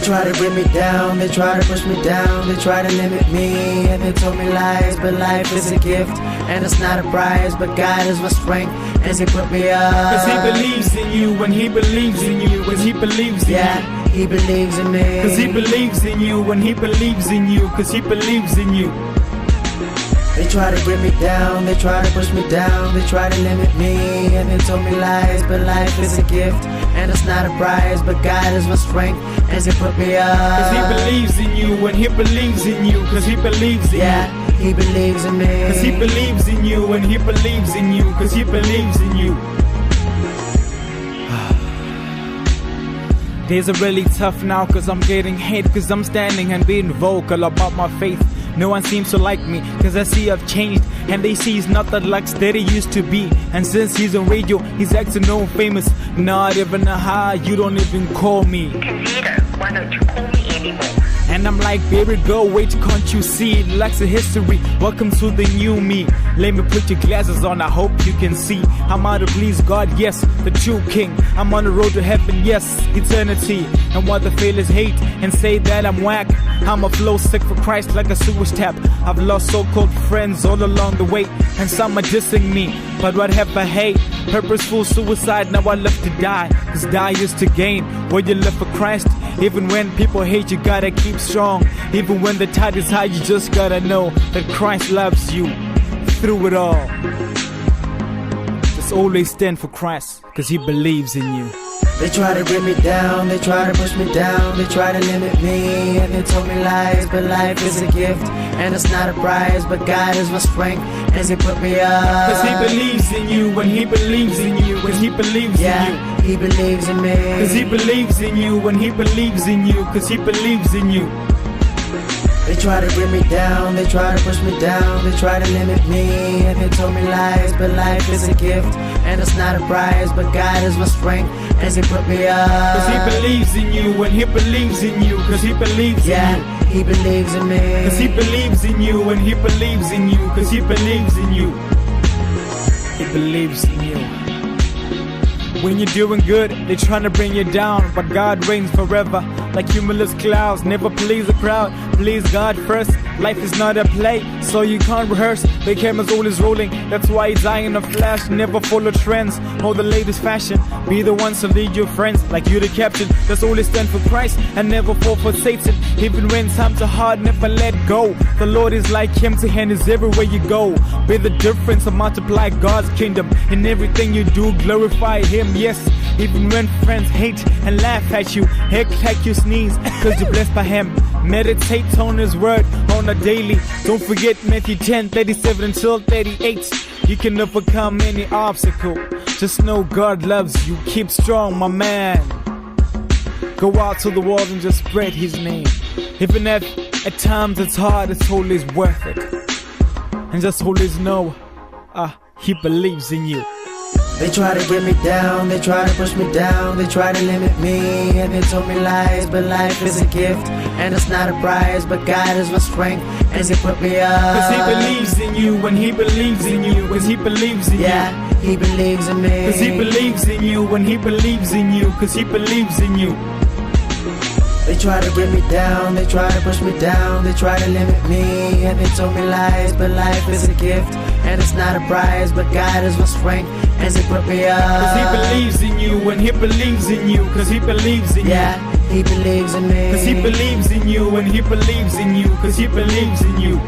try to bring me down, they try to push me down, they try to limit me, and they told me lies, but life is a gift, and it's not a prize, but God is my strength, as He put me up. Cause He believes in you, and He believes in you, as He believes in you. Yeah, He believes in me. Cause He believes in you, and He believes in you, cause He believes in you. They try to bring me down, they try to push me down, they try to limit me, and they told me lies, but life is a gift, and it's not a prize, but God is my strength, as He put me up. Cause He believes in you, and He believes in you, cause He believes in you. Yeah, He believes in me. Cause He believes in you, and He believes in you, cause He believes in you. Days are really tough now, cause I'm getting hate, cause I'm standing and being vocal about my faith. No one seems to like me, cause I see I've changed, and they see he's not that Lux that he used to be. And since he's on radio, he's acting no famous. Not even a hi, you don't even call me. Consider, why don't you call me anymore? And I'm like, baby girl, wait, can't you see? Lux a history, welcome to the new me. Let me put your glasses on, I hope you can see. I'm out to please God, yes, the true king. I'm on the road to heaven, yes, eternity. And while the failures hate and say that I'm whack, I'm a flow sick for Christ like a sewage tap. I've lost so-called friends all along the way, and some are dissing me, but what have I hate? Purposeful suicide, now I live to die, cause die is to gain. When you live for Christ, even when people hate you gotta keep strong. Even when the tide is high, you just gotta know that Christ loves you through it all. Just always stand for Christ, cause He believes in you. They try to bring me down, they try to push me down, they try to limit me, and they told me lies, but life is a gift, and it's not a prize, but God is my strength, as He put me up. Cause He believes in you, and He believes in you, cause He believes in you. Yeah, He believes in me. Cause He believes in you, and He believes in you, cause He believes in you. They try to bring me down, they try to push me down, they try to limit me, and they told me lies, but life is a gift, and it's not a prize, but God is my strength, as He put me up. Cause He believes in you, and He believes in you, cause He believes in you. Yeah, He believes in me. Cause He believes in you, and He believes in you, cause He believes in you. He believes in you. When you're doing good, they're trying to bring you down, but God reigns forever. Like cumulus clouds, never please the crowd. Please God first. Life is not a play, so you can't rehearse. The camera's always rolling, that's why it's dying in a flash. Never follow trends or the latest fashion. Be the ones to lead your friends, like you the captain. That's always stand for Christ and never fall for Satan. Even when times are hard, never let go. The Lord is like Him, to hand is everywhere you go. Be the difference and multiply God's kingdom. In everything you do, glorify Him, yes. Even when friends hate and laugh at you, act like you sneeze, cause you're blessed by Him. Meditate on His word on a daily. Don't forget Matthew 10:37 until 38. You can overcome any obstacle. Just know God loves you. Keep strong, my man. Go out to the world and just spread His name. Even if at times it's hard, it's always worth it. And just always know, He believes in you. They try to bring me down, they try to push me down, they try to limit me, and they told me lies, but life is a gift, and it's not a prize, but God is my strength, as He put me up. Cause He believes in you, and He believes in you, cause He believes in you. Yeah, He believes in me. Cause He believes in you, and He believes in you, cause He believes in you. They try to bring me down, they try to push me down, they try to limit me, and they told me lies, but life is a gift, and it's not a prize, but God is my strength, as He put me up. Cause He believes in you, and He believes in you, cause He believes in you. Yeah, He believes in me. Cause He believes in you, and He believes in you, cause He believes in you.